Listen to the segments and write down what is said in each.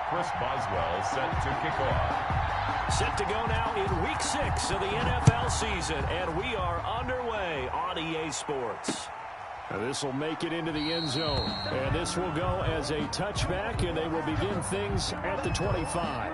Chris Boswell set to kick off. Set to go now in Week 6 of the NFL season, and we are underway on EA Sports. This will make it into the end zone, and this will go as a touchback, and they will begin things at the 25.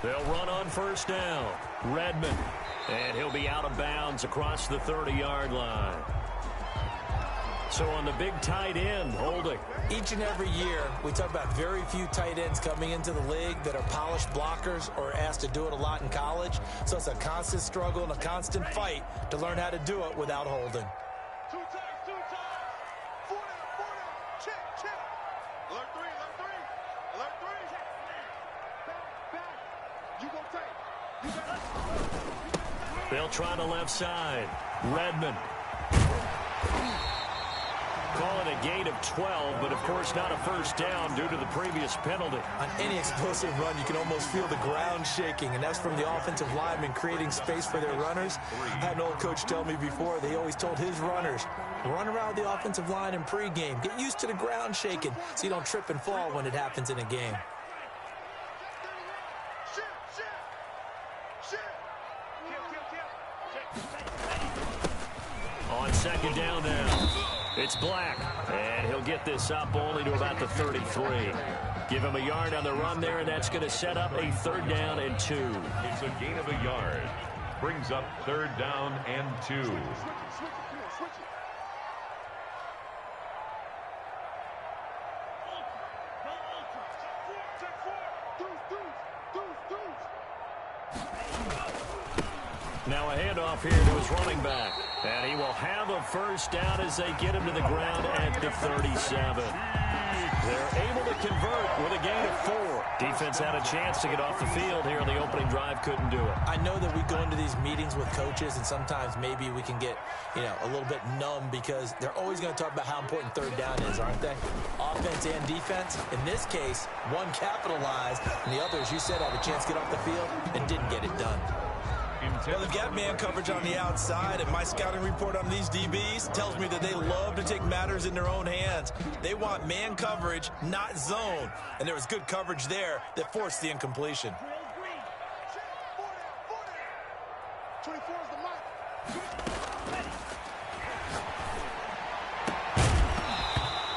They'll run on first down. Redmond. And he'll be out of bounds across the 30-yard line. So on the big tight end, holding. Each and every year, we talk about very few tight ends coming into the league that are polished blockers or asked to do it a lot in college. So it's a constant struggle and a constant fight to learn how to do it without holding. Two times. 4 down. Check. Alert three. Back. You go tight. You got it. They'll try the left side. Redmond. Calling a gain of 12, but of course not a first down due to the previous penalty. On any explosive run, you can almost feel the ground shaking, and that's from the offensive linemen creating space for their runners. I had an old coach tell me before, they always told his runners, run around the offensive line in pregame. Get used to the ground shaking so you don't trip and fall when it happens in a game. On second down now. It's Black, and he'll get this up only to about the 33. Give him a yard on the run there, and that's going to set up a 3rd down and 2. It's a gain of a yard. Brings up 3rd down and 2. Now a handoff here to his running back. And he will have a first down as they get him to the ground at the 37. They're able to convert with a gain of 4. Defense had a chance to get off the field here in the opening drive, couldn't do it. I know that we go into these meetings with coaches, and sometimes maybe we can get, a little bit numb because they're always going to talk about how important 3rd down is, aren't they? Offense and defense. In this case, one capitalized, and the other, as you said, had a chance to get off the field and didn't get it done. Well, they've got man coverage on the outside, and my scouting report on these DBs tells me that they love to take matters in their own hands. They want man coverage, not zone. And there was good coverage there that forced the incompletion. 24 is the mic.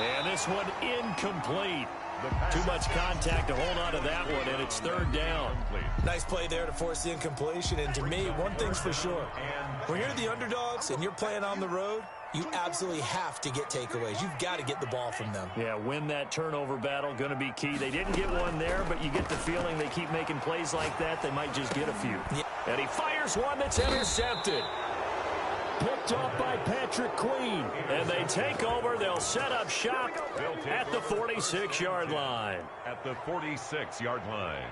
And this one incomplete. Too much contact to hold on to that one, and it's 3rd down. Nice play there to force the incompletion, and to me, one thing's for sure. When you're the underdogs and you're playing on the road, you absolutely have to get takeaways. You've got to get the ball from them. Yeah, win that turnover battle, going to be key. They didn't get one there, but you get the feeling they keep making plays like that, they might just get a few. Yeah. And he fires one that's intercepted. Picked off by Patrick Queen. And they take over. They'll set up shop at the 46-yard line. At the 46-yard line.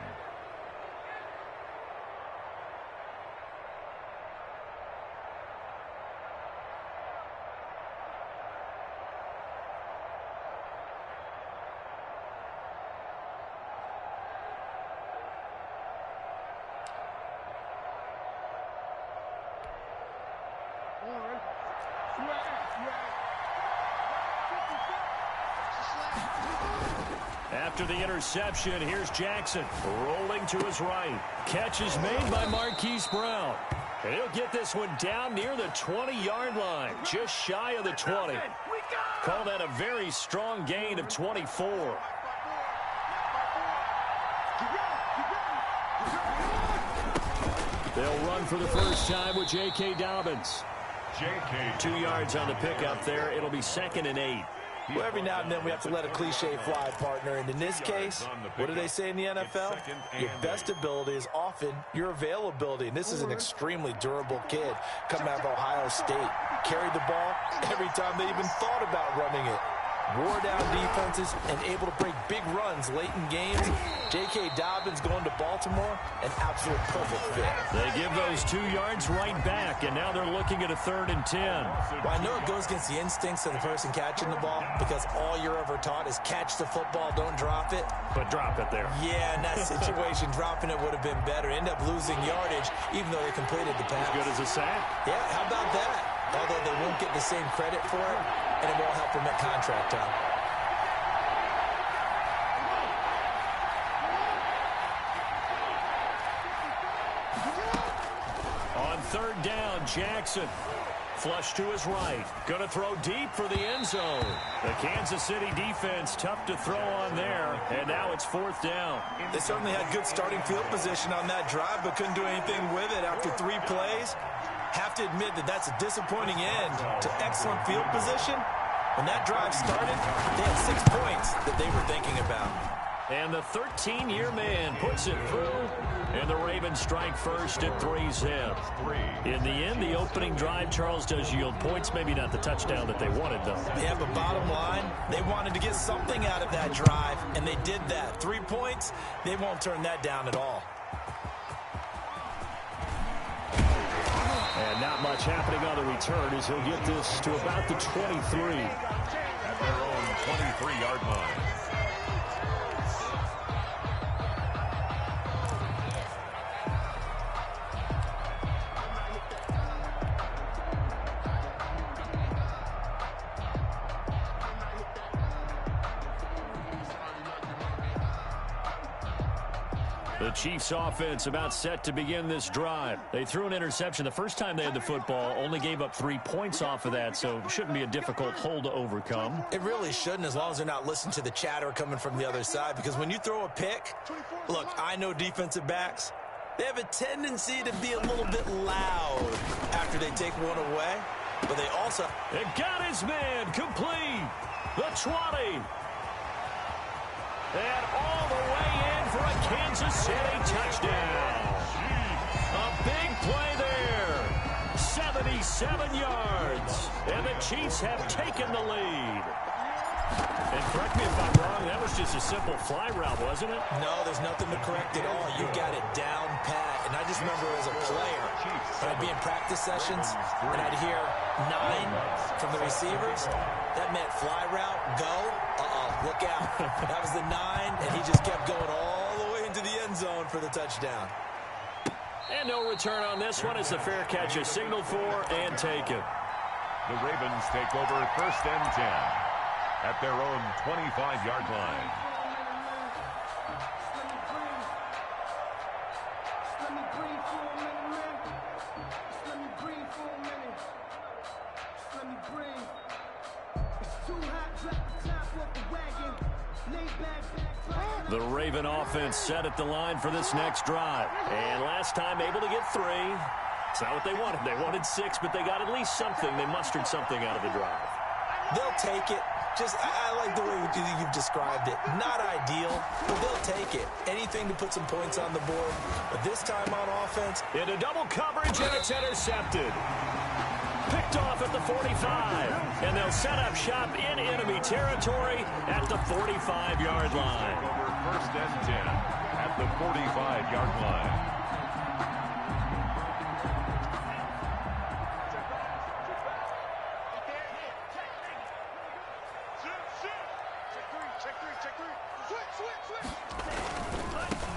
After the interception, here's Jackson rolling to his right. Catch is made by Marquise Brown. And he'll get this one down near the 20-yard line, just shy of the 20. Call that a very strong gain of 24. They'll run for the first time with J.K. Dobbins. 2 yards on the pickup there. It'll be 2nd and 8. Well, every now and then we have to let a cliche fly, partner. And in this case, what do they say in the NFL? Your best ability is often your availability. And this is an extremely durable kid coming out of Ohio State. Carried the ball every time they even thought about running it. Wore down defenses and able to break big runs late in games. J.K. Dobbins going to Baltimore, an absolute perfect fit. They give those 2 yards right back, and now they're looking at a 3rd and 10. Well, I know it goes against the instincts of the person catching the ball because all you're ever taught is catch the football, don't drop it. But drop it there. Yeah, in that situation, dropping it would have been better. End up losing yardage, even though they completed the pass. As good as a sack. Yeah, how about that? Although they won't get the same credit for it, and it won't help them at contract time. On 3rd down, Jackson. Flush to his right. Going to throw deep for the end zone. The Kansas City defense tough to throw on there, and now it's 4th down. They certainly had good starting field position on that drive, but couldn't do anything with it after 3 plays. Have to admit that that's a disappointing end to excellent field position. When that drive started, they had 6 points that they were thinking about. And the 13-year man puts it through, and the Ravens strike first at 3-zip. In the end, the opening drive, Charles, does yield points. Maybe not the touchdown that they wanted, though. Yeah, but bottom line, they wanted to get something out of that drive, and they did that. 3 points, they won't turn that down at all. And not much happening on the return as he'll get this to about the 23. At their own 23-yard line. The Chiefs offense about set to begin this drive. They threw an interception the first time they had the football, only gave up 3 points off of that, so it shouldn't be a difficult hole to overcome. It really shouldn't, as long as they're not listening to the chatter coming from the other side, because when you throw a pick, look, I know defensive backs, they have a tendency to be a little bit loud after they take one away, but they also... It got his man complete. The 20. And all the way in for a Kansas City touchdown. A big play there. 77 yards. And the Chiefs have taken the lead. And correct me if I'm wrong, that was just a simple fly route, wasn't it? No, there's nothing to correct at all. You got it down pat. And I just remember as a player, when I'd be in practice sessions, and I'd hear 9 from the receivers, that meant fly route, go. Look out. That was the 9, and he just kept going all the way into the end zone for the touchdown. And no return on this one as the fair catch is signaled for and taken. The Ravens take over 1st and 10 at their own 25-yard line. The Raven offense set at the line for this next drive. And last time able to get 3. It's not what they wanted. They wanted 6, but they got at least something. They mustered something out of the drive. They'll take it. I like the way you've described it. Not ideal, but they'll take it. Anything to put some points on the board. But this time on offense. Into double coverage, and it's intercepted. Picked off at the 45. And they'll set up shop in enemy territory at the 45-yard line. Over 1st and 10 at the 45-yard line.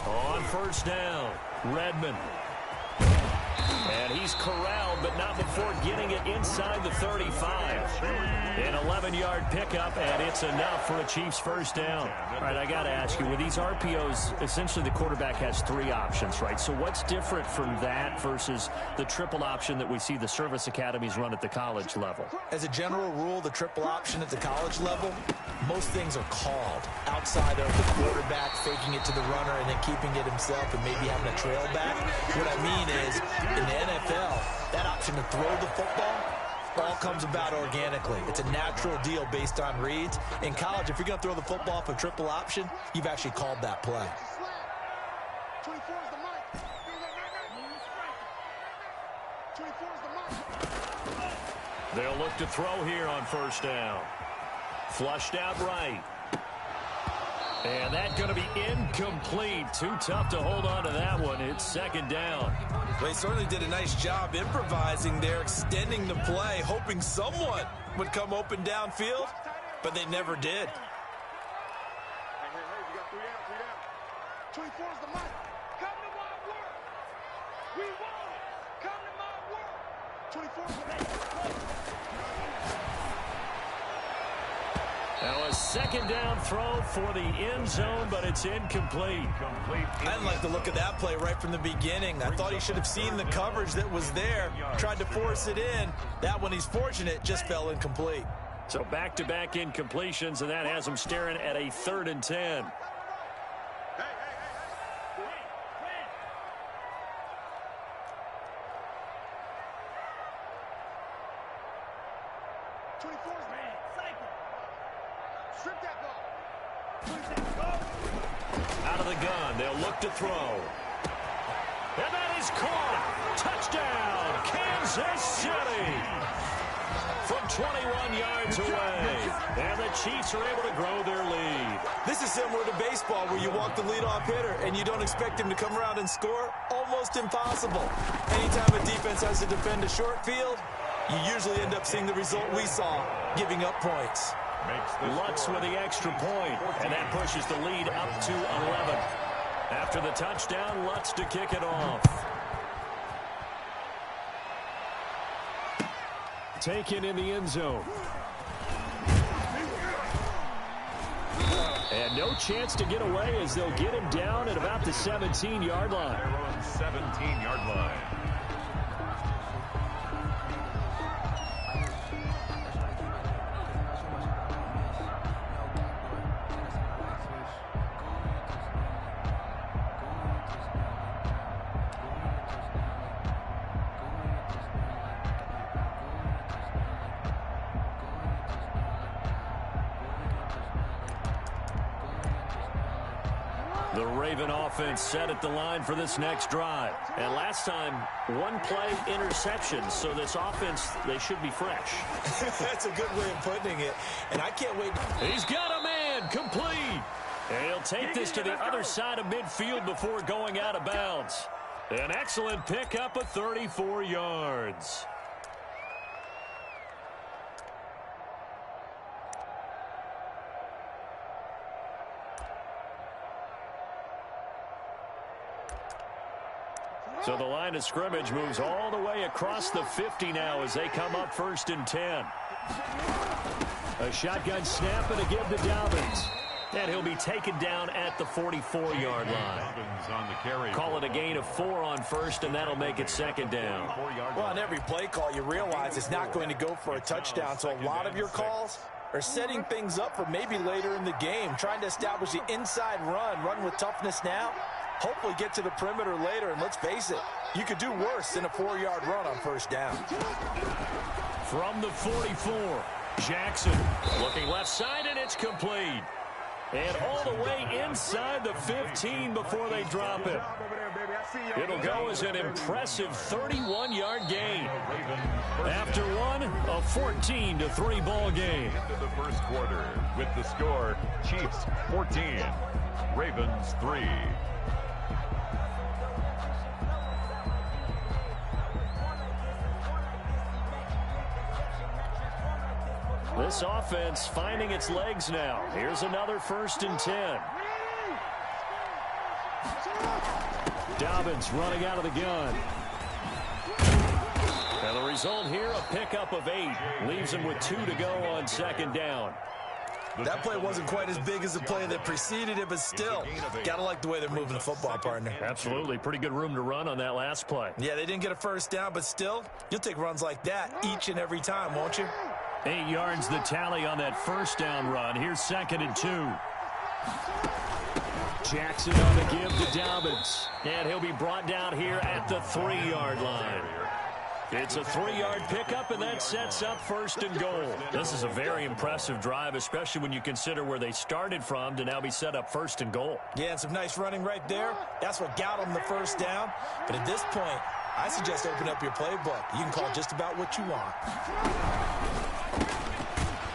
On 1st down, Redmond. And he's corralled, but not before getting it inside the 35. An 11-yard pickup, and it's enough for a Chiefs 1st down. All right, I got to ask you, with these RPOs, essentially the quarterback has 3 options, right? So what's different from that versus the triple option that we see the service academies run at the college level? As a general rule, the triple option at the college level, most things are called outside of the quarterback faking it to the runner and then keeping it himself and maybe having a trail back. What I mean is, in the NFL, that option to throw the football, all comes about organically. It's a natural deal based on reads. In college, if you're going to throw the football for triple option, you've actually called that play. 24 is the mic. 24 is the mic. They'll look to throw here on first down. Flushed out right. And that's going to be incomplete. Too tough to hold on to that one. It's second down. Well, he certainly did a nice job improvising there, extending the play, hoping someone would come open downfield, but they never did. Hey, we got 3 out. 24 is the mic. Come to my work. We want it. Come to my work. 24 is the mic. Now a second down throw for the end zone, but it's incomplete. I didn't like the look of that play right from the beginning. I thought he should have seen the coverage that was there, tried to force it in. That one, he's fortunate, just fell incomplete. So back-to-back incompletions, and that has him staring at a 3rd and 10. Out of the gun, they'll look to throw. And that is caught. Touchdown, Kansas City. From 21 yards away. And the Chiefs are able to grow their lead. This is similar to baseball where you walk the leadoff hitter and you don't expect him to come around and score. Almost impossible. Anytime a defense has to defend a short field, you usually end up seeing the result we saw, giving up points. Lutz with the extra point, and that pushes the lead up to 11. After the touchdown, Lutz to kick it off. Taken in the end zone. And no chance to get away as they'll get him down at about the 17-yard line. 17-yard line. The Raven offense set at the line for this next drive. And last time, one play interception. So this offense, they should be fresh. That's a good way of putting it. And I can't wait. He's got a man complete. And he'll take this to the other side of midfield before going out of bounds. An excellent pickup of 34 yards. So the line of scrimmage moves all the way across the 50 now as they come up 1st and 10. A shotgun snap and a give to Dobbins. And he'll be taken down at the 44-yard line. Call it a gain of 4 on 1st, and that'll make it 2nd down. Well, on every play call, you realize it's not going to go for a touchdown. So a lot of your calls are setting things up for maybe later in the game, trying to establish the inside run with toughness now. Hopefully get to the perimeter later, and let's face it, you could do worse than a 4-yard run on 1st down. From the 44, Jackson looking left side, and it's complete. And all the way inside the 15 before they drop it. It'll go as an impressive 31-yard gain. After one, a 14-3 ball game. Into the 1st quarter with the score, Chiefs 14, Ravens 3. This offense finding its legs now. Here's another 1st and 10. Dobbins running out of the gun. And the result here, a pickup of 8. Leaves him with 2 to go on 2nd down. That play wasn't quite as big as the play that preceded it, but still, gotta like the way they're moving the football, partner. Absolutely. Pretty good room to run on that last play. Yeah, they didn't get a 1st down, but still, you'll take runs like that each and every time, won't you? 8 yards the tally on that 1st down run. Here's 2nd and 2. Jackson on the give to Dobbins. And he'll be brought down here at the 3-yard line. It's a 3-yard pickup, and that sets up 1st and goal. This is a very impressive drive, especially when you consider where they started from to now be set up 1st and goal. Yeah, and some nice running right there. That's what got them the 1st down. But at this point, I suggest open up your playbook. You can call just about what you want.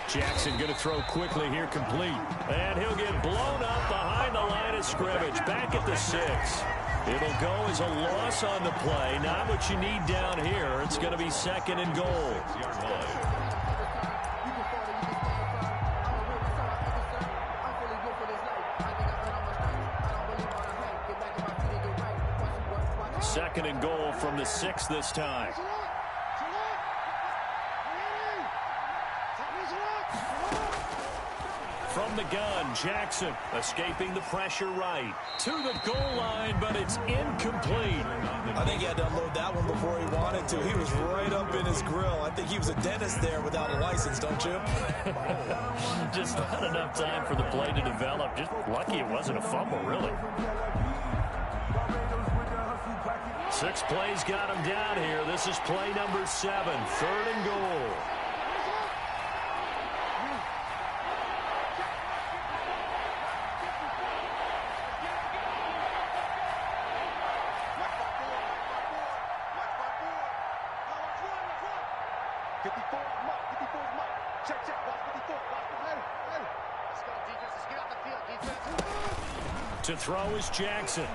Jackson going to throw quickly here, complete. And he'll get blown up behind the line of scrimmage, back at the 6. It'll go as a loss on the play. Not what you need down here. It's going to be 2nd and goal. Second and goal from the 6 this time. From the gun, Jackson escaping the pressure right. To the goal line, but it's incomplete. I think he had to unload that one before he wanted to. He was right up in his grill. I think he was a dentist there without a license, don't you? Just not enough time for the play to develop. Just lucky it wasn't a fumble, really. 6 plays got him down here. This is play number 7, 3rd and goal. To throw is Jackson.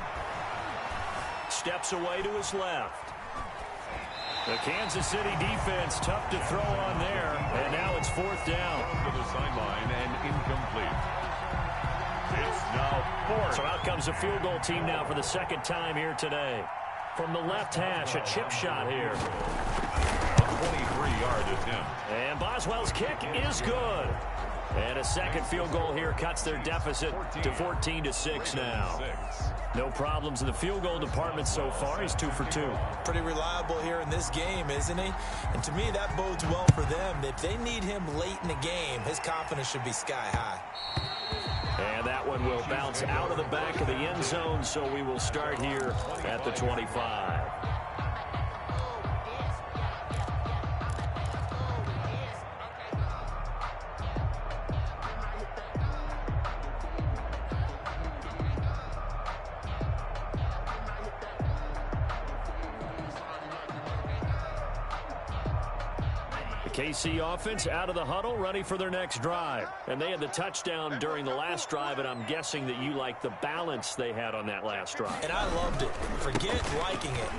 Steps away to his left. The Kansas City defense tough to throw on there, and now it's 4th down. To the sideline and incomplete. It's now 4th. So out comes the field goal team now for the 2nd time here today. From the left hash, a chip shot here. A 23-yard attempt. And Boswell's kick is good. And a 2nd field goal here cuts their deficit to 14-6 now. No problems in the field goal department so far. He's 2 for 2. Pretty reliable here in this game, isn't he? And to me, that bodes well for them. If they need him late in the game, his confidence should be sky high. And that one will bounce out of the back of the end zone, so we will start here at the 25. KC offense out of the huddle, ready for their next drive. And they had the touchdown during the last drive, and I'm guessing that you like the balance they had on that last drive. And I loved it. Forget liking it.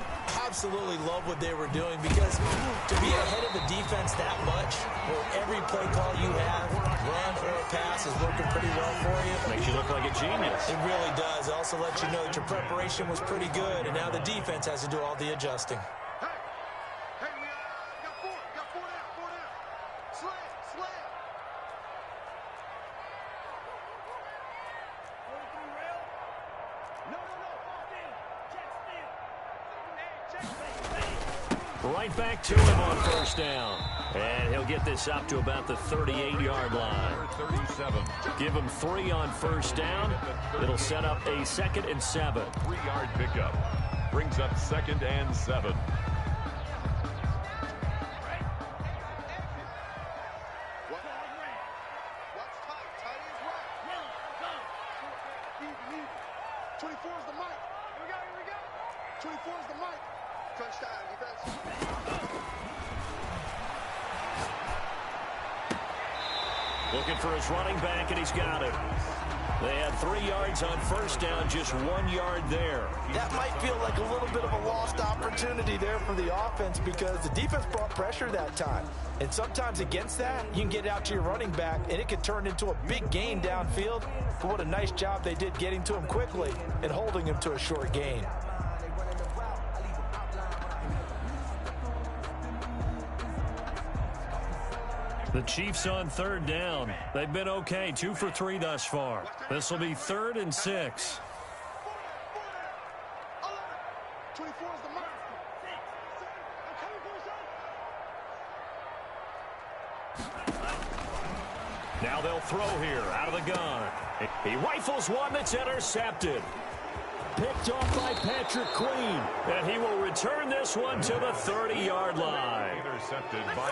Absolutely love what they were doing, because to be ahead of the defense that much, where every play call you have, run or pass, is working pretty well for you. Makes you look like a genius. It really does. It also lets you know that your preparation was pretty good, and now the defense has to do all the adjusting. Right back to him on 1st down. And he'll get this up to about the 38-yard line. 37. Give him 3 on 1st down. It'll set up a 2nd and 7. 3-yard pickup. Brings up 2nd and 7. Looking for his running back, and he's got it. They had 3 yards on 1st down, just 1 yard there. That might feel like a little bit of a lost opportunity there for the offense, because the defense brought pressure that time. And sometimes against that, you can get out to your running back, and it could turn into a big gain downfield. But what a nice job they did getting to him quickly and holding him to a short gain. The Chiefs on 3rd down. They've been okay, 2 for 3 thus far. This will be 3rd and 6. Now they'll throw here out of the gun. He rifles one that's intercepted. Picked off by Patrick Queen. And he will return this one to the 30-yard line.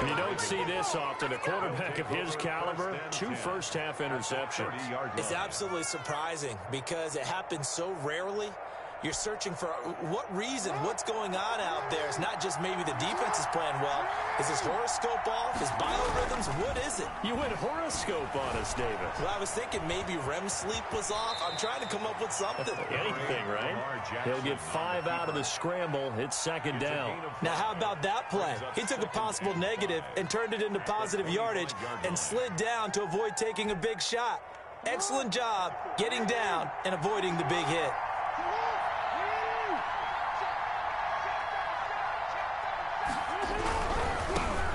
You don't see this often. A quarterback of his caliber, 2 first-half interceptions. It's absolutely surprising because it happens so rarely. You're searching for what reason, what's going on out there. It's not just maybe the defense is playing well. Is his horoscope off? His biorhythms? What is it? You went horoscope on us, David. Well, I was thinking maybe REM sleep was off. I'm trying to come up with something. Anything, right? He'll get 5 out of the scramble. It's second down. Now, how about that play? He took a possible negative and turned it into positive yardage and slid down to avoid taking a big shot. Excellent job getting down and avoiding the big hit.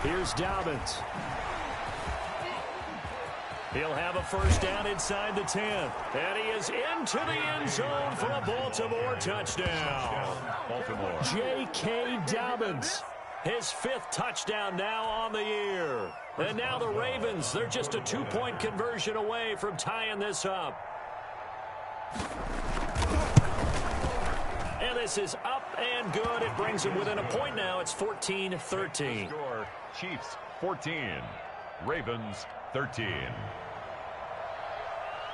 Here's Dobbins. He'll have a first down inside the 10. And he is into the end zone for a Baltimore touchdown. Baltimore. J.K. Dobbins. His 5th touchdown now on the year. And now the Ravens, they're just a 2-point conversion away from tying this up. And this is up and good. It brings them within a point now. It's 14-13. Score, Chiefs 14, Ravens 13.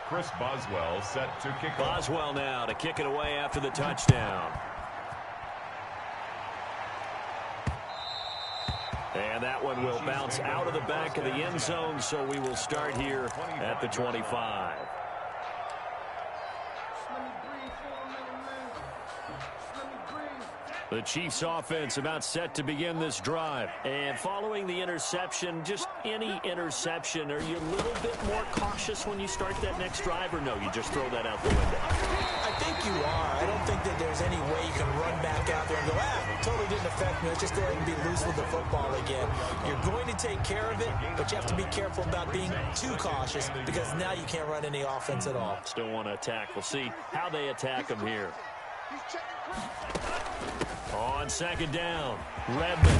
Chris Boswell set to kick off. Boswell now to kick it away after the touchdown. And that one will bounce out of the back of the end zone, so we will start here at the 25. The Chiefs offense about set to begin this drive. And following the interception, just any interception, are you a little bit more cautious when you start that next drive, or no, you just throw that out the window? I think you are. I don't think that there's any way you can run back out there and go, totally didn't affect me. Let's just go ahead and be loose with the football again. You're going to take care of it, but you have to be careful about being too cautious because now you can't run any offense at all. Still want to attack. We'll see how they attack him here. On second down, Redmond.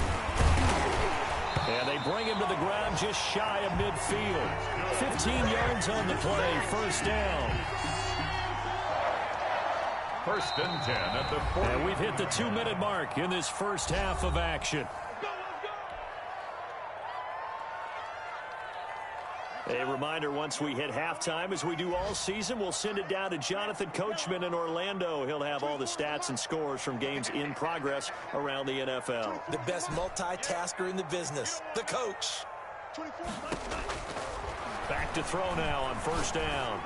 And they bring him to the ground just shy of midfield. 15 yards on the play, first down. First and 10 at the 40. And we've hit the 2-minute mark in this first half of action. A reminder, once we hit halftime, as we do all season, we'll send it down to Jonathan Coachman in Orlando. He'll have all the stats and scores from games in progress around the NFL. The best multitasker in the business, the coach. Back to throw now on first down.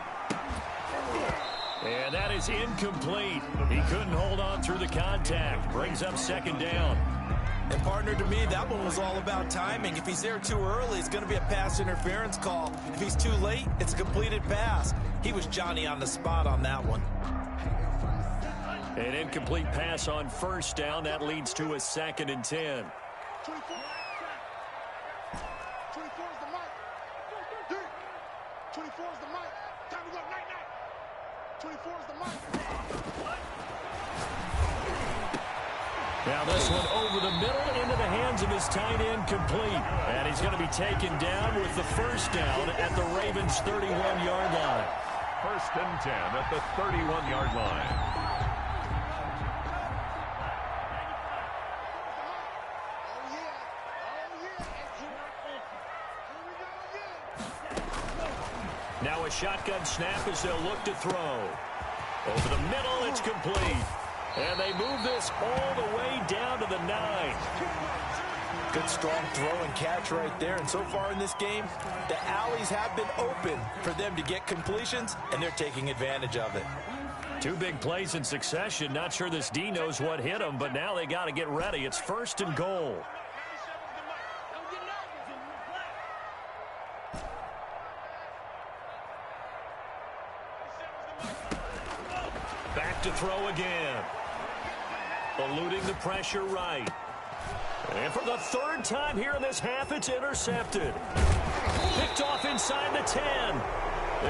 And that is incomplete. He couldn't hold on through the contact. Brings up second down. And partner, to me, that one was all about timing. If he's there too early, it's going to be a pass interference call. If he's too late, it's a completed pass. He was Johnny on the spot on that one. An incomplete pass on first down. That leads to a 2nd and 10. 24 is the mic. 24 is the mic. Time to go. Night, night. 24 is the mic. Now this one over the middle into the hands of his tight end, complete. And he's going to be taken down with the first down at the Ravens' 31-yard line. First and 10 at the 31-yard line. Now a shotgun snap as they'll look to throw. Over the middle, it's complete. And they move this all the way down to the 9. Good, strong throw and catch right there. And so far in this game, the alleys have been open for them to get completions, and they're taking advantage of it. 2 big plays in succession. Not sure this D knows what hit him, but now they got to get ready. It's first and goal. Back to throw again. Eluding the pressure right. And for the 3rd time here in this half, it's intercepted. Picked off inside the 10.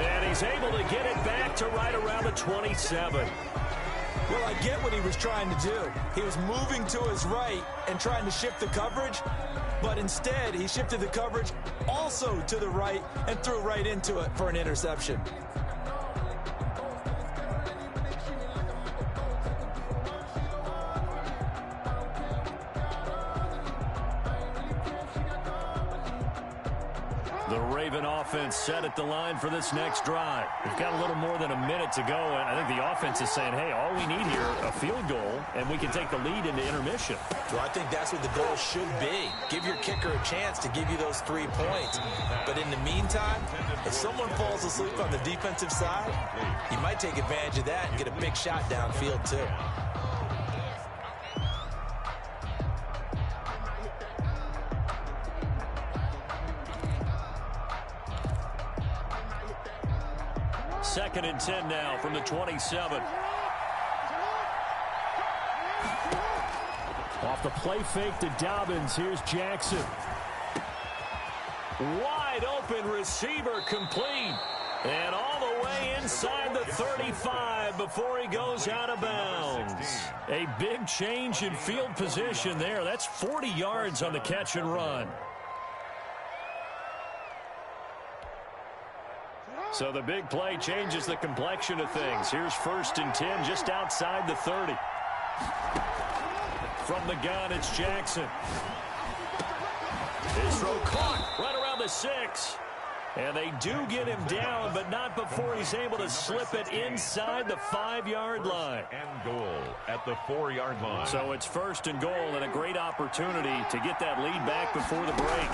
And he's able to get it back to right around the 27. Well, I get what he was trying to do. He was moving to his right and trying to shift the coverage, but instead he shifted the coverage also to the right and threw right into it for an interception. The Raven offense set at the line for this next drive. We've got a little more than a minute to go, and I think the offense is saying, hey, all we need here, a field goal, and we can take the lead into intermission. Well, I think that's what the goal should be. Give your kicker a chance to give you those 3 points. But in the meantime, if someone falls asleep on the defensive side, you might take advantage of that and get a big shot downfield too. Second and 10 now from the 27. Off the play fake to Dobbins. Here's Jackson. Wide open receiver complete. And all the way inside the 35 before he goes out of bounds. A big change in field position there. That's 40 yards on the catch and run. So the big play changes the complexion of things. Here's 1st and 10 just outside the 30. From the gun, it's Jackson. His throw caught right around the 6. And they do get him down, but not before he's able to slip it inside the 5-yard line. And goal at the 4-yard line. So it's 1st and goal and a great opportunity to get that lead back before the break.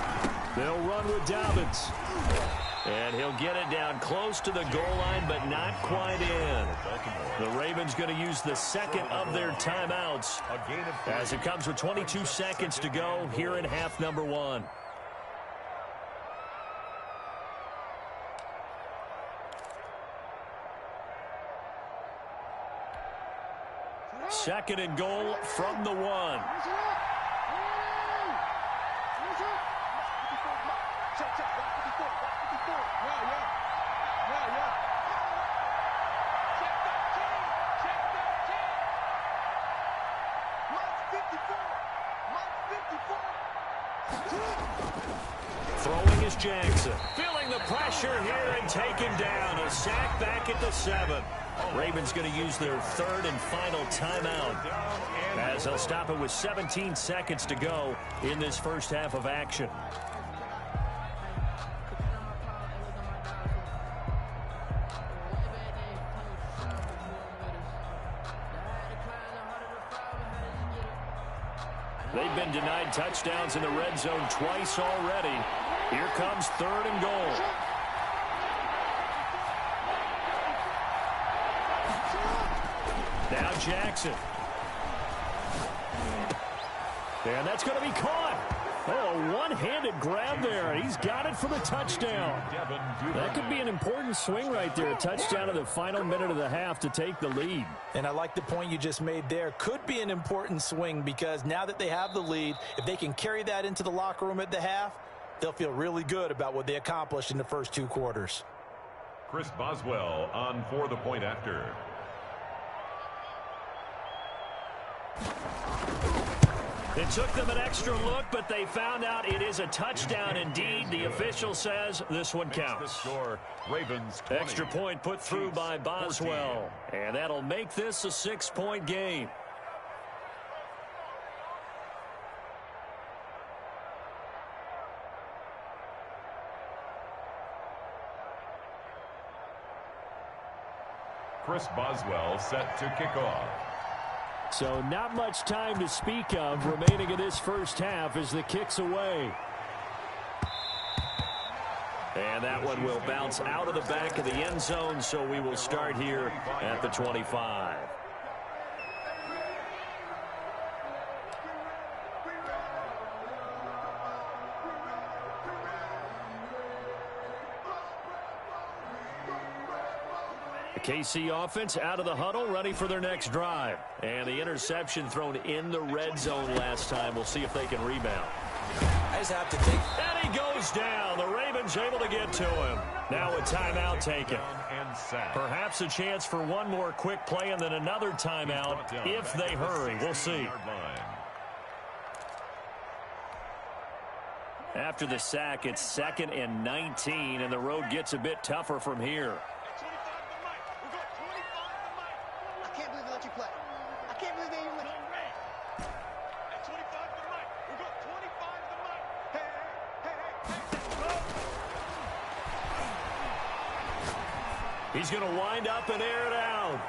They'll run with Dobbins. And he'll get it down close to the goal line, but not quite in. The Ravens going to use the second of their timeouts as it comes with 22 seconds to go here in half number 1. Second and goal from the 1. Throwing is Jackson. Feeling the pressure here and taken down. A sack back at the 7. Ravens going to use their 3rd and final timeout as they'll stop it with 17 seconds to go in this first half of action. They've been denied touchdowns in the red zone twice already. Here comes 3rd and goal. Now Jackson. And that's going to be caught. Oh, a one-handed grab there. He's got it for the touchdown. That could be an important swing right there. A touchdown in the final minute of the half to take the lead. And I like the point you just made there. Could be an important swing because now that they have the lead, if they can carry that into the locker room at the half, they'll feel really good about what they accomplished in the first 2 quarters. Chris Boswell on for the point after. It took them an extra look, but they found out it is a touchdown indeed. The official says this one counts. Ravens 20, extra point put through by Boswell. 14. And that'll make this a 6-point game. Chris Boswell set to kick off. So not much time to speak of remaining in this first half as the kick's away. And that one will bounce out of the back of the end zone, so we will start here at the 25. The KC offense out of the huddle, ready for their next drive. And the interception thrown in the red zone last time. We'll see if they can rebound. I just have to think. And he goes down. The Ravens able to get to him. Now a timeout taken. Perhaps a chance for one more quick play and then another timeout if they hurry. We'll see. After the sack, it's 2nd and 19, and the road gets a bit tougher from here. He's going to wind up and air it out.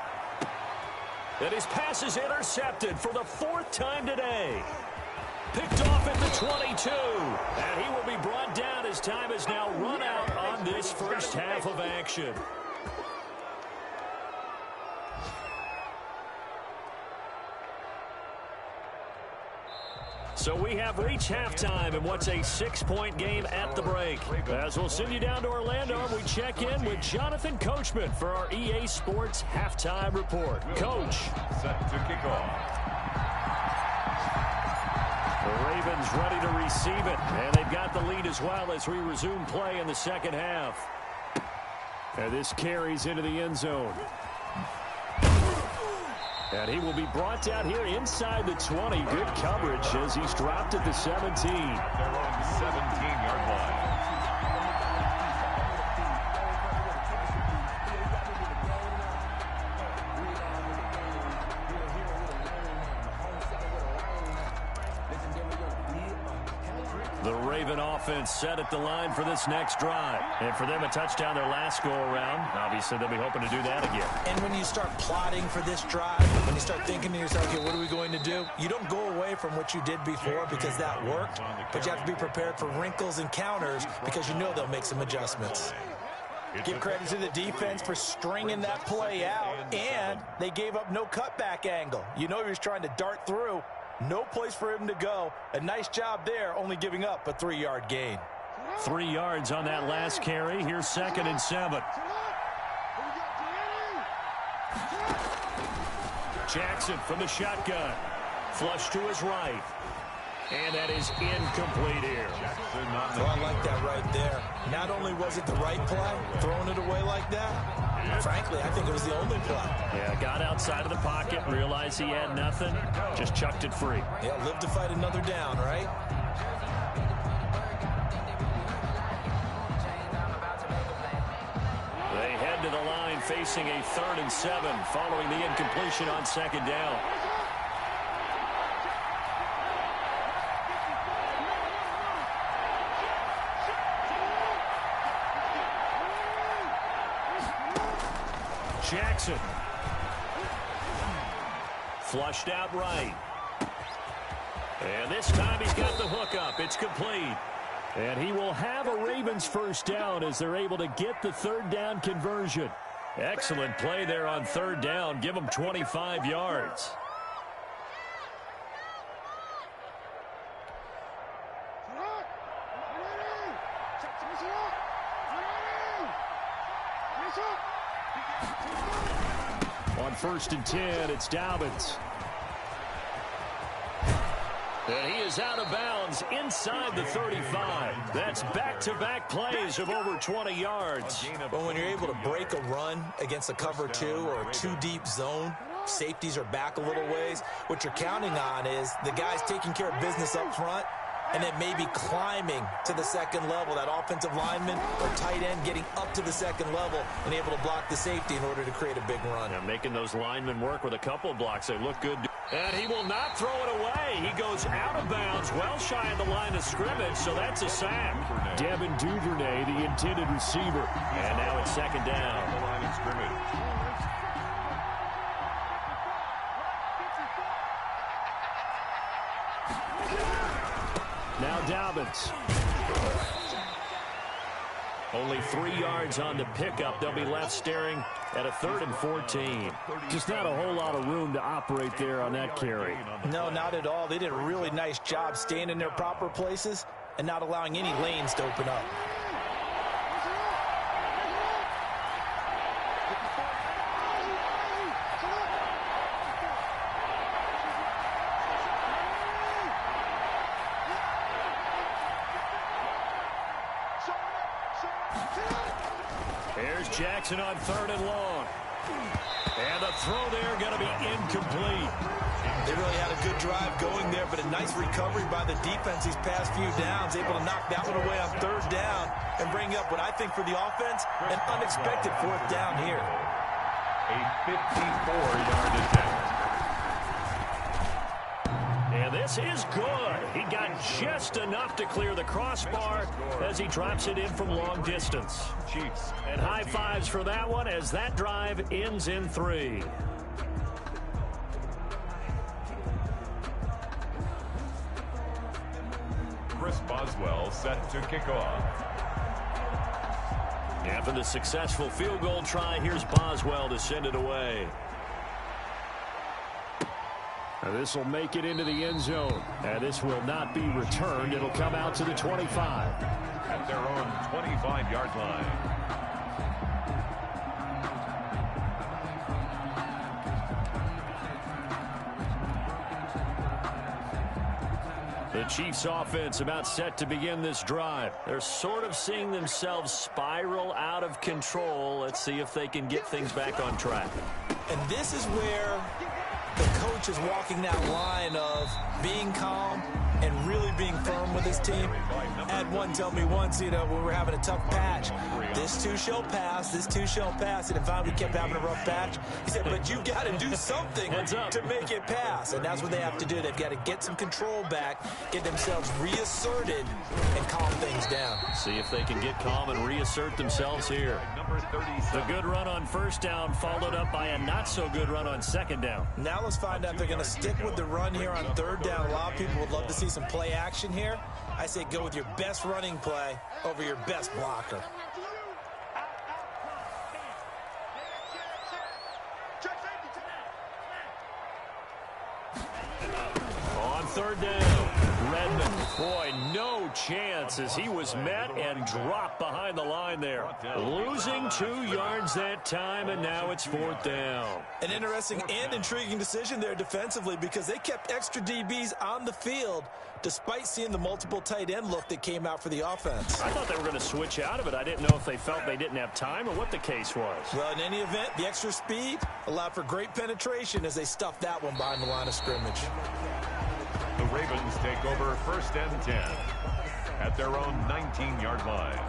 And his pass is intercepted for the 4th time today. Picked off at the 22. And he will be brought down as time is now run out on this first half of action. So we have reached halftime in what's a 6-point game at the break. As we'll send you down to Orlando, we check in with Jonathan Coachman for our EA Sports Halftime Report. Coach. Set to kick off. The Ravens ready to receive it, and they've got the lead as well as we resume play in the second half. And this carries into the end zone. And he will be brought down here inside the 20. Good coverage as he's dropped at the 17. At their own 17-yard line. The Raven offense set at the line for this next drive. And for them, a touchdown their last go-around. Obviously, they'll be hoping to do that again. And when you start plotting for this drive, when you start thinking to yourself, okay, what are we going to do? You don't go away from what you did before because that worked, but you have to be prepared for wrinkles and counters because you know they'll make some adjustments. Give credit to the defense for stringing that play out, and they gave up no cutback angle. You know he was trying to dart through. No place for him to go. A nice job there, only giving up a 3-yard gain. 3 yards on that last carry. Here's 2nd and 7. Jackson from the shotgun. Flush to his right. And that is incomplete here. Oh, I like that right there. Not only was it the right play, throwing it away like that, frankly, I think it was the only play. Yeah, got outside of the pocket, realized he had nothing, just chucked it free. Yeah, live to fight another down, right? They head to the line facing a 3rd and 7 following the incompletion on 2nd down. Jackson. Flushed out right. And this time he's got the hook up. It's complete. And he will have a Ravens first down as they're able to get the 3rd down conversion. Excellent play there on 3rd down. Give them 25 yards. On 1st and 10, it's Dobbins. And he is out of bounds inside the 35. That's back-to-back plays of over 20 yards. But when you're able to break a run against a cover 2 or a 2-deep zone, safeties are back a little ways. What you're counting on is the guys taking care of business up front and then maybe climbing to the 2nd level, that offensive lineman or tight end getting up to the 2nd level and able to block the safety in order to create a big run. Yeah, making those linemen work with a couple of blocks. They look good. And he will not throw it away. He goes out of bounds, well shy of the line of scrimmage, so that's a sack. Devin Duvernay, the intended receiver. And now it's 2nd down. The line of scrimmage. Now Dobbins. Only 3 yards on the pickup. They'll be left staring at a 3rd and 14. Just not a whole lot of room to operate there on that carry. No, not at all. They did a really nice job staying in their proper places and not allowing any lanes to open up. Here's Jackson on 3rd and long. And the throw there going to be incomplete. They really had a good drive going there, but a nice recovery by the defense these past few downs, able to knock that one away on 3rd down and bring up what I think for the offense, an unexpected 4th down here. A 54-yard attempt. And This is good. He got just enough to clear the crossbar as he drops it in from long distance. Chiefs. And high fives for that one as that drive ends in 3. Chris Boswell set to kick off. After the successful field goal try, here's Boswell to send it away. This will make it into the end zone. And this will not be returned. It'll come out to the 25. At their own 25-yard line. The Chiefs offense about set to begin this drive. They're sort of seeing themselves spiral out of control. Let's see if they can get things back on track. And this is where the coach is walking that line of being calm and really being firm with his team. I had one tell me once, when we were having a tough patch, this too shall pass, this too shall pass. And if we kept having a rough patch, he said, but you got to do something to make it pass. And that's what they have to do. They've got to get some control back, get themselves reasserted, and calm things down. See if they can get calm and reassert themselves here. The good run on first down followed up by a not-so-good run on second down. Now let's find out if they're going to stick with the run here on third down. A lot of people would love to see some play action here. I say go with your best running play over your best blocker. On third down, Redmond. Boy, no chance as he was met and dropped behind the line there. Losing 2 yards that time, and now it's fourth down. An interesting and intriguing decision there defensively because they kept extra DBs on the field despite seeing the multiple tight end look that came out for the offense. I thought they were going to switch out of it. I didn't know if they felt they didn't have time or what the case was. Well, in any event, the extra speed allowed for great penetration as they stuffed that one behind the line of scrimmage. The Ravens take over first and 10 at their own 19-yard line.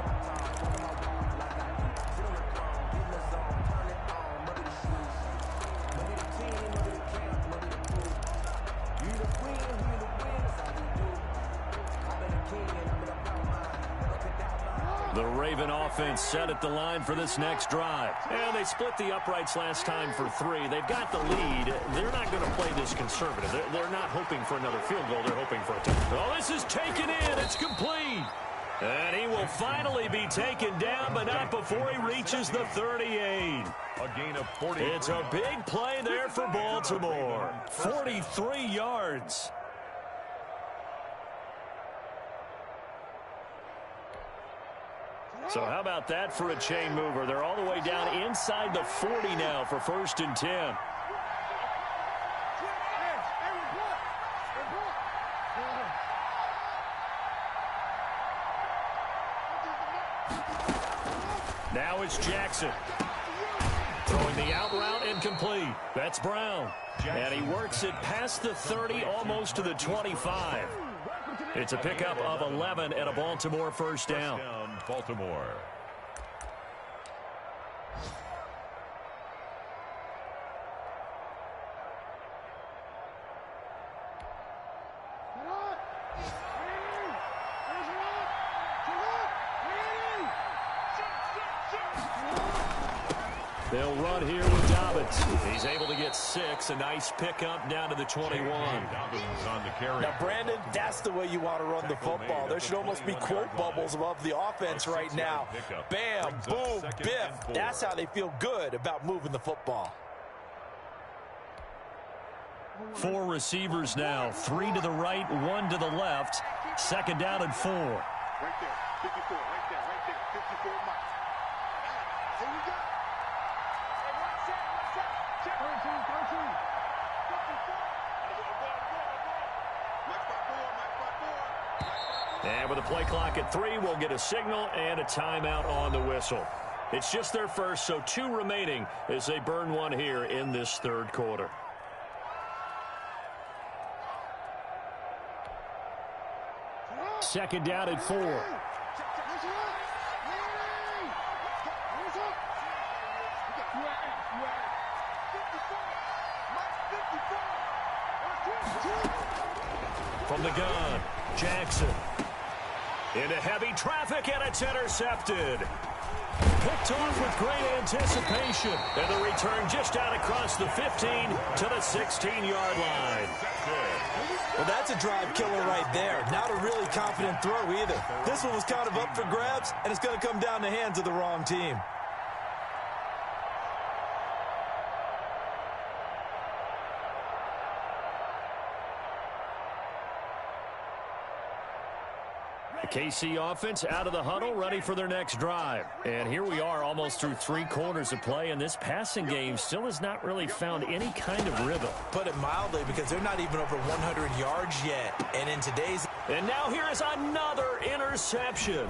The Raven offense set at the line for this next drive. And they split the uprights last time for 3. They've got the lead. They're not going to play this conservative. They're not hoping for another field goal. They're hoping for a touchdown. Oh, this is taken in. It's complete. And he will finally be taken down, but not before he reaches the 38. A gain of 40. It's a big play there for Baltimore. 43 yards. So how about that for a chain mover? They're all the way down inside the 40 now for first and 10. Now it's Jackson. Throwing the out route incomplete. That's Brown. And he works it past the 30, almost to the 25. It's a pickup of 11 and a Baltimore first down. Baltimore. They'll run here with Dobbins. He's able to get 6. A nice pickup down to the 21. Dobbins on the carry. Now, Brandon, that's the way you want to run the football. There should almost be quote bubbles above the offense right now. Bam, boom, biff. That's how they feel good about moving the football. 4 receivers now. 3 to the right, 1 to the left. Second down and 4. Right there, 54, right there, 54 miles. Here we go. Hey, what's that? Check. 13. 54. And with a play clock at 3, we'll get a signal and a timeout on the whistle. It's just their first, so 2 remaining as they burn 1 here in this third quarter. Second down at 4. From the gun, Jackson. Into heavy traffic, and it's intercepted. Picked off with great anticipation. And the return just out across the 15 to the 16-yard line. Well, that's a drive killer right there. Not a really confident throw either. This one was kind of up for grabs, and it's going to come down the hands of the wrong team. The KC offense out of the huddle, ready for their next drive. And here we are almost through 3 quarters of play, and this passing game still has not really found any kind of rhythm. Put it mildly, because they're not even over 100 yards yet. And in today's... And now here is another interception.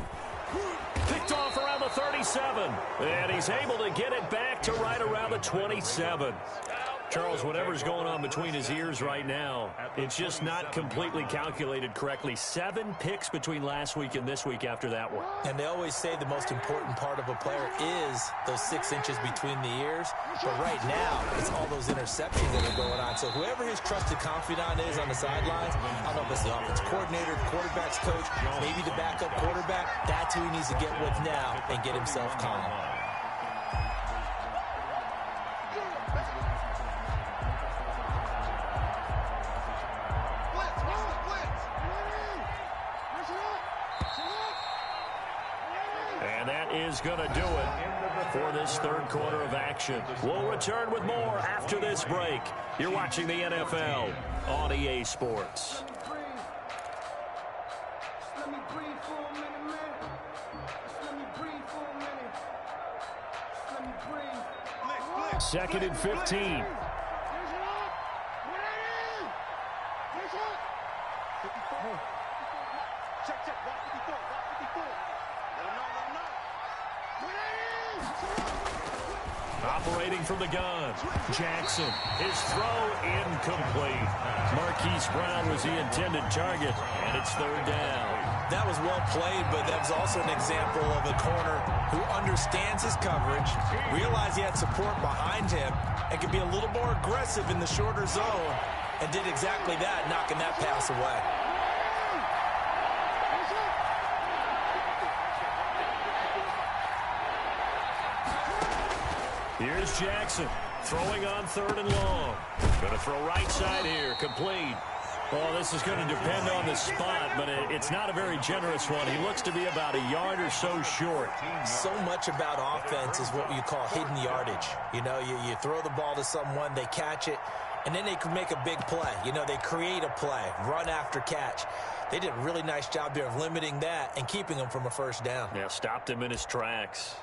Picked off around the 37. And he's able to get it back to right around the 27. Charles, whatever's going on between his ears right now, it's just not completely calculated correctly. 7 picks between last week and this week after that one. And they always say the most important part of a player is those 6 inches between the ears. But right now, it's all those interceptions that are going on. So whoever his trusted confidant is on the sidelines, I don't know if it's the offense coordinator, the quarterback's coach, maybe the backup quarterback, that's who he needs to get with now and get himself calm. And that is going to do it for this 3rd quarter of action. We'll return with more after this break. You're watching the NFL on EA Sports. Second and 15. Operating from the gun, Jackson. His throw incomplete. Marquise Brown was the intended target, and it's 3rd down. That was well played, but that was also an example of a corner who understands his coverage, realized he had support behind him, and could be a little more aggressive in the shorter zone, and did exactly that, knocking that pass away. Here's Jackson, throwing on 3rd and long. Going to throw right side here, complete. Well, this is going to depend on the spot, but it's not a very generous one. He looks to be about a yard or so short. So much about offense is what you call hidden yardage. You know, you throw the ball to someone, they catch it, and then they can make a big play. You know, they create a play, run after catch. They did a really nice job there of limiting that and keeping him from a 1st down. Yeah, stopped him in his tracks.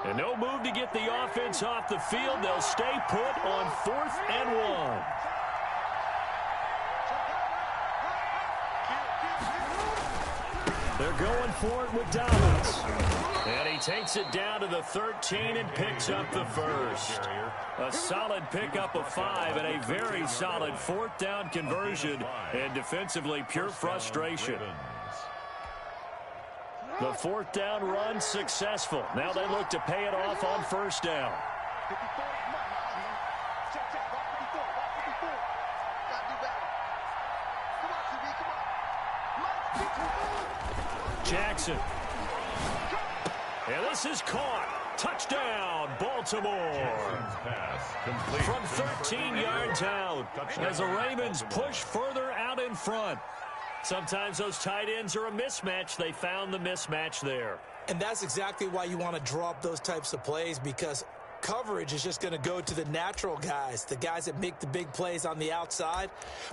And no move to get the offense off the field. They'll stay put on 4th and 1. They're going for it with Dobbins. And he takes it down to the 13 and picks up the 1st. A solid pickup of 5 and a very solid 4th down conversion. And defensively, pure frustration. The 4th down run successful. Now they look to pay it off on 1st down. Jackson. And this is caught. Touchdown, Baltimore. From 13 yards out as the Ravens push further out in front. Sometimes those tight ends are a mismatch. They found the mismatch there. And that's exactly why you want to draw up those types of plays, because coverage is just going to go to the natural guys, the guys that make the big plays on the outside.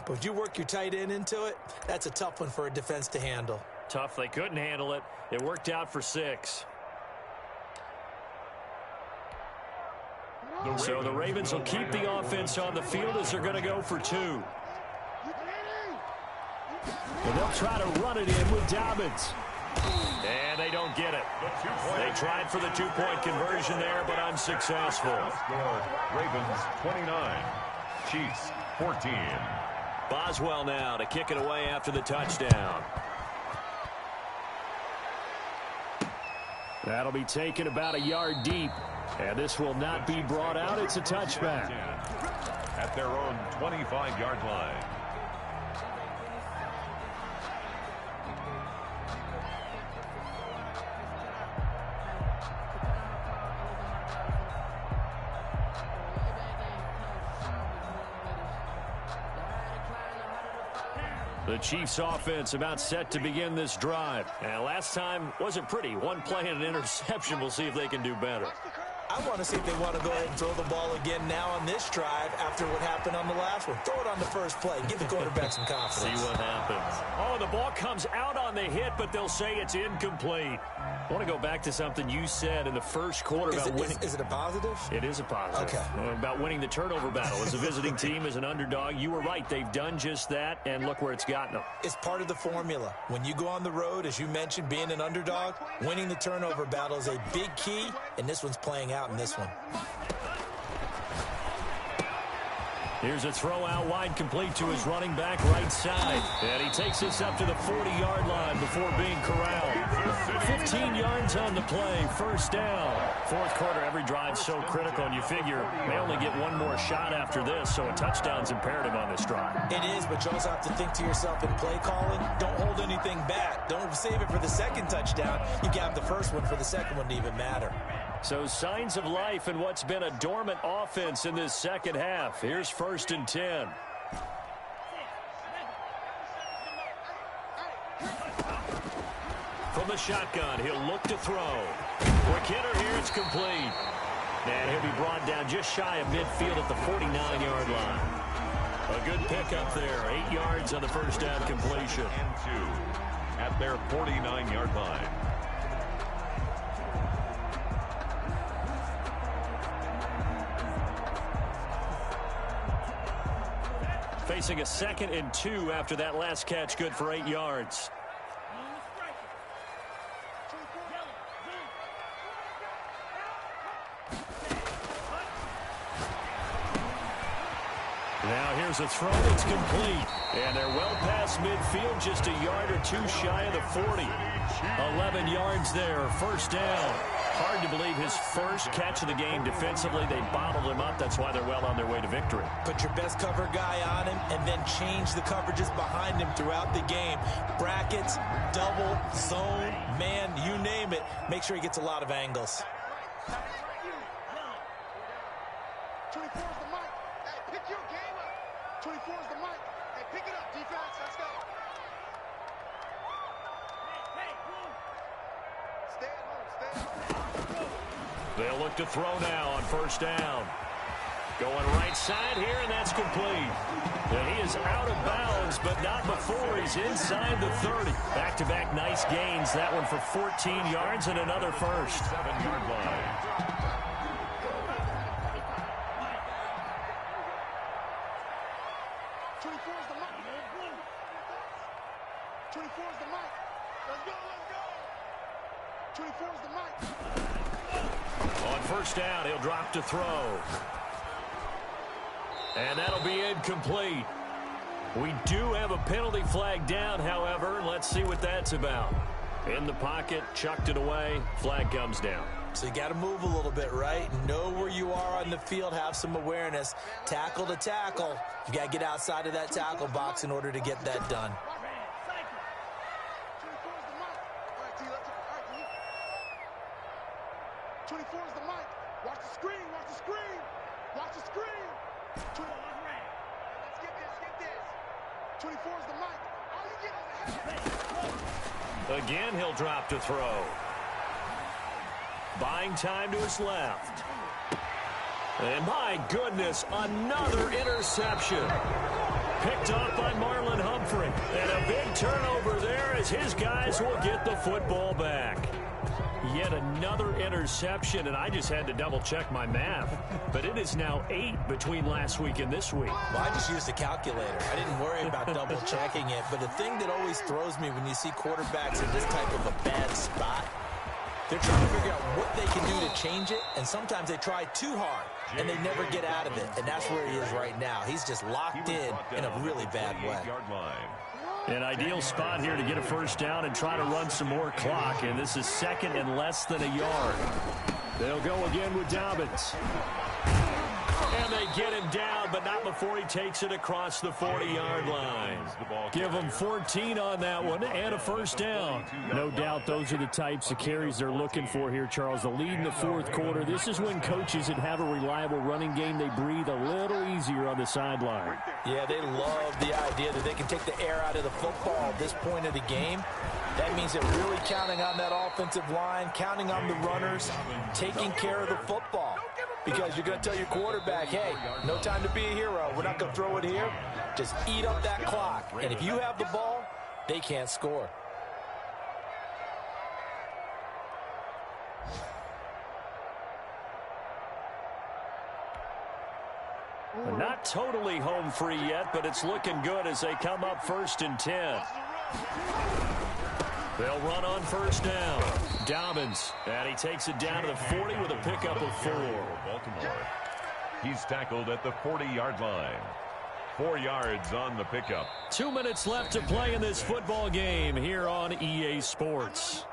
But if you work your tight end into it, that's a tough one for a defense to handle. Tough. They couldn't handle it. It worked out for 6. So the Ravens will keep the offense on the field as they're going to go for 2. And they'll try to run it in with Dobbins. And they don't get it. They tried for the 2-point conversion there, but unsuccessful. Ravens 29, Chiefs 14. Boswell now to kick it away after the touchdown. That'll be taken about a yard deep. And this will not be brought out. It's a touchback. at their own 25-yard line. The Chiefs offense about set to begin this drive. And last time wasn't pretty. One play and an interception. We'll see if they can do better. I want to see if they want to go ahead and throw the ball again now on this drive after what happened on the last one. Throw it on the first play. Give the quarterback some confidence. See what happens. Oh, the ball comes out on the hit, but they'll say it's incomplete. I want to go back to something you said in the first quarter about winning. Is it a positive? It is a positive. Okay. About winning the turnover battle. As a visiting team, as an underdog, you were right. They've done just that, and look where it's gotten them. It's part of the formula. When you go on the road, as you mentioned, being an underdog, winning the turnover battle is a big key, and this one's playing out in this one. Here's a throw out wide, complete to his running back right side. And he takes this up to the 40-yard line before being corralled. 15 yards on the play, first down. Fourth quarter, every drive so critical, and you figure they only get one more shot after this, so a touchdown's imperative on this drive. It is, but you also have to think to yourself in play calling, don't hold anything back. Don't save it for the second touchdown. You got the first one for the second one to even matter. So signs of life in what's been a dormant offense in this second half. Here's 1st and 10. From the shotgun, he'll look to throw. Quick hitter here, it's complete. And he'll be brought down just shy of midfield at the 49-yard line. A good pickup there, 8 yards on the first down completion. And 2 at their 49-yard line. Facing a 2nd and 2 after that last catch, good for 8 yards. Now here's a throw that's complete. And they're well past midfield, just a yard or two shy of the 40. 11 yards there, first down. Hard to believe his first catch of the game defensively. They bottled him up. That's why they're well on their way to victory. Put your best cover guy on him and then change the coverages behind him throughout the game. Brackets, double, zone, man, you name it. Make sure he gets a lot of angles. 24 is the mic. Hey, pick your game up. 24 is the mic. Hey, pick it up, defense. Let's go. Stay at home. Stay at home. They'll look to throw now on first down. Going right side here, and that's complete. And he is out of bounds, but not before he's inside the 30. Back-to-back nice gains. That one for 14 yards and another first. 7-yard line. On first down, he'll drop to throw. And that'll be incomplete. We do have a penalty flag down, however. Let's see what that's about. In the pocket, chucked it away, flag comes down. So you got to move a little bit, right? Know where you are on the field, have some awareness. Tackle to tackle. You got to get outside of that tackle box in order to get that done. 24 is the mic. Watch the screen. Watch the screen. Watch the screen. Let's get this. 24 is the mic. All you get is a head. Again, he'll drop to throw. Buying time to his left. And my goodness, another interception. Picked off by Marlon Humphrey. And a big turnover there as his guys will get the football back. Yet another interception, and I just had to double-check my math. But it is now 8 between last week and this week. Well, I just used a calculator. I didn't worry about double-checking it. But the thing that always throws me when you see quarterbacks in this type of a bad spot, they're trying to figure out what they can do to change it, and sometimes they try too hard, and they never get out of it. And that's where he is right now. He's just locked in a really bad way. An ideal spot here to get a first down and try to run some more clock. And this is second and less than a yard. They'll go again with Dobbins. And they get him down, but not before he takes it across the 40-yard line. Give him 14 on that one and a first down. No doubt those are the types of carries they're looking for here, Charles. The lead in the fourth quarter. This is when coaches that have a reliable running game, they breathe a little easier on the sideline. Yeah, they love the idea that they can take the air out of the football at this point of the game. That means they're really counting on that offensive line, counting on the runners, taking care of the football. Because you're going to tell your quarterback, hey, no time to be a hero. We're not going to throw it here. Just eat up that clock. And if you have the ball, they can't score. Not totally home free yet, but it's looking good as they come up 1st and 10. They'll run on first down. Dobbins, and he takes it down to the 40 with a pickup of 4. Baltimore. He's tackled at the 40-yard line. 4 yards on the pickup. 2 minutes left to play in this football game here on EA Sports.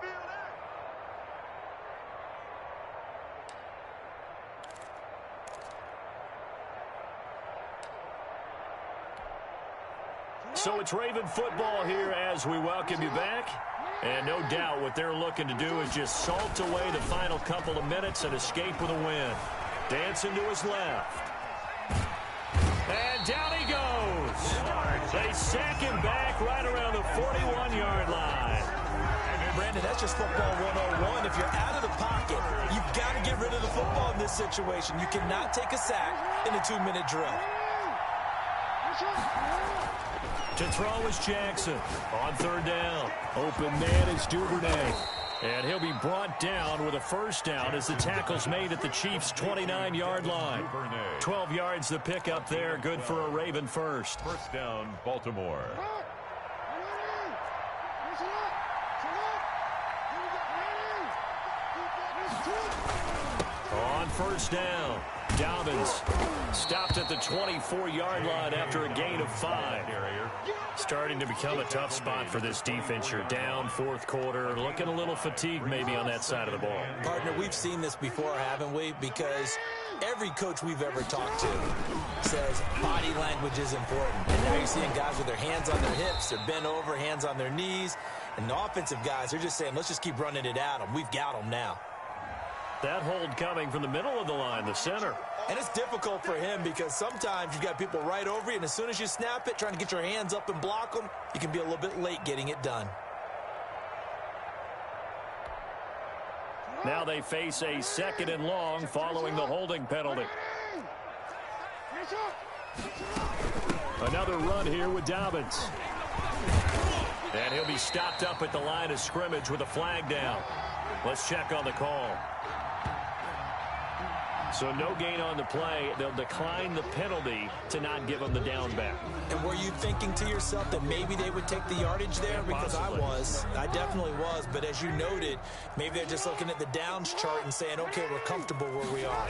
So it's Raven football here as we welcome you back. And no doubt what they're looking to do is just salt away the final couple of minutes and escape with a win. Dancing to his left. And down he goes. They sack him back right around the 41-yard line. Brandon, that's just football 101. If you're out of the pocket, you've got to get rid of the football in this situation. You cannot take a sack in a 2-minute drill. To throw is Jackson on third down. Open man is Duvernay. And he'll be brought down with a first down as the tackle's made at the Chiefs' 29-yard line. 12 yards the pickup there. Good for a Raven first. First down, Baltimore. On first down, Dobbins stopped at the 24-yard line after a gain of 5. Starting to become a tough spot for this defense. You're down fourth quarter, looking a little fatigued maybe on that side of the ball. Partner, we've seen this before, haven't we? Because every coach we've ever talked to says body language is important. And now you're seeing guys with their hands on their hips, they're bent over, hands on their knees. And the offensive guys, they're just saying, let's just keep running it at them. We've got them now. That hold coming from the middle of the line, the center. And it's difficult for him because sometimes you've got people right over you, and as soon as you snap it, trying to get your hands up and block them, you can be a little bit late getting it done. Now they face a 2nd and long following the holding penalty. Another run here with Dobbins. And he'll be stopped up at the line of scrimmage with a flag down. Let's check on the call. So no gain on the play. They'll decline the penalty to not give them the down back. And were you thinking to yourself that maybe they would take the yardage there? Because I definitely was. But as you noted, maybe they're just looking at the downs chart and saying, okay, we're comfortable where we are.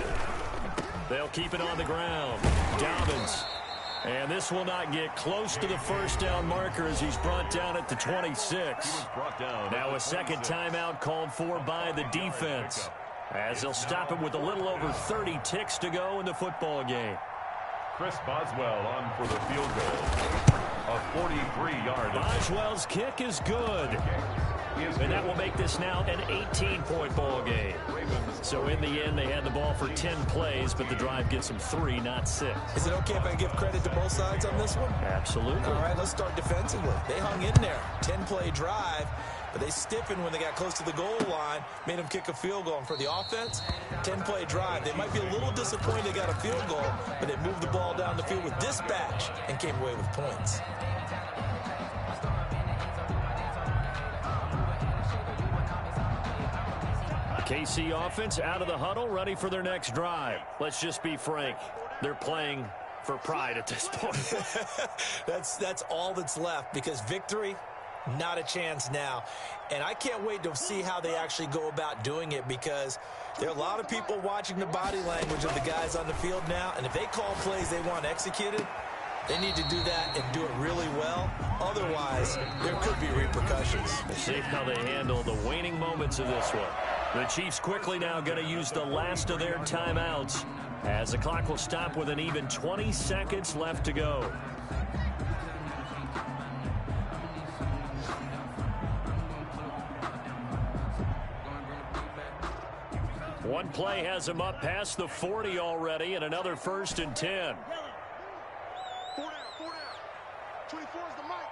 They'll keep it on the ground. Dobbins. And this will not get close to the first down marker as he's brought down at the 26. Now a second timeout called for by the defense, as they'll stop him with a little over 30 ticks to go in the football game. Chris Boswell on for the field goal. A 43-yard. Boswell's kick is good. And that will make this now an 18-point ball game. So in the end, they had the ball for 10 plays, but the drive gets them 3, not 6. Is it okay if I give credit to both sides on this one? Absolutely. All right, let's start defensively. They hung in there. 10-play drive, but they stiffened when they got close to the goal line, made them kick a field goal. And for the offense, 10-play drive. They might be a little disappointed they got a field goal, but they moved the ball down the field with dispatch and came away with points. KC offense out of the huddle, ready for their next drive. Let's just be frank. They're playing for pride at this point. That's all that's left, because victory, not a chance now. And I can't wait to see how they actually go about doing it, because there are a lot of people watching the body language of the guys on the field now, and if they call plays they want executed, they need to do that and do it really well. Otherwise, there could be repercussions. We'll see how they handle the waning moments of this one. The Chiefs quickly now going to use the last of their timeouts. as the clock will stop with an even 20 seconds left to go. One play has him up past the 40 already, and another 1st and 10. 4 down, 4 down. 24 is the mic.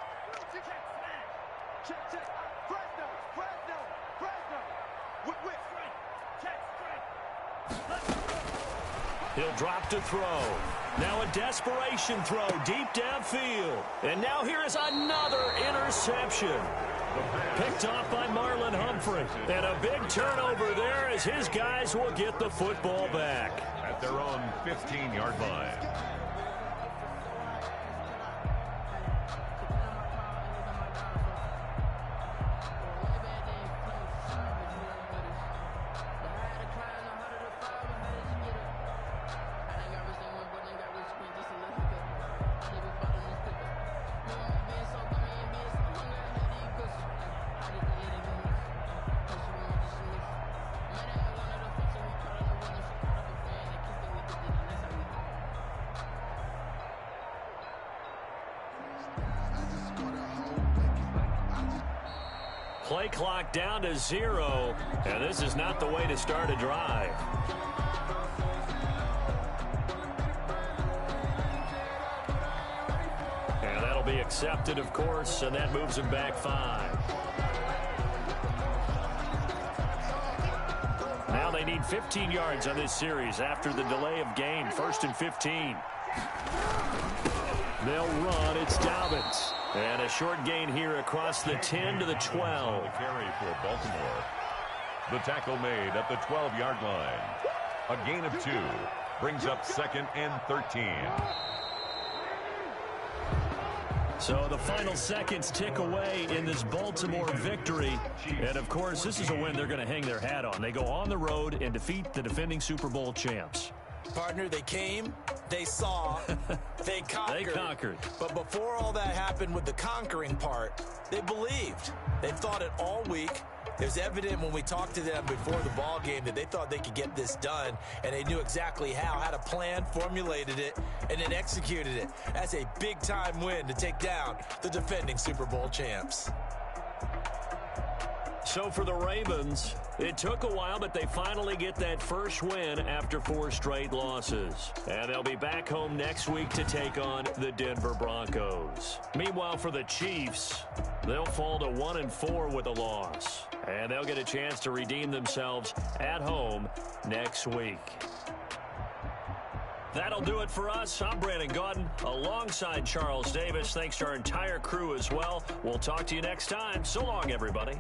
Check. Fresno. Whip. He'll drop to throw. Now a desperation throw deep downfield. And now here is another interception. Picked off by Marlon Humphrey. And a big turnover there as his guys will get the football back. At their own 15-yard line. Play clock down to 0, and this is not the way to start a drive. And that'll be accepted, of course, and that moves him back 5. Now they need 15 yards on this series after the delay of game. 1st and 15. They'll run. It's Dobbins. And a short gain here across the 10 to the 12. The carry for Baltimore. The tackle made at the 12-yard line. A gain of 2 brings up 2nd and 13. So the final seconds tick away in this Baltimore victory. And, of course, this is a win they're going to hang their hat on. They go on the road and defeat the defending Super Bowl champs. Partner, they came, they saw, they conquered. They conquered. But before all that happened with the conquering part, they believed. They thought it all week. It was evident when we talked to them before the ball game that they thought they could get this done, and they knew exactly how, had a plan, formulated it, and then executed it. That's a big-time win to take down the defending Super Bowl champs. So for the Ravens, it took a while, but they finally get that first win after 4 straight losses. And they'll be back home next week to take on the Denver Broncos. Meanwhile, for the Chiefs, they'll fall to 1-4 with a loss. And they'll get a chance to redeem themselves at home next week. That'll do it for us. I'm Brandon Gaudin alongside Charles Davis. Thanks to our entire crew as well. We'll talk to you next time. So long, everybody.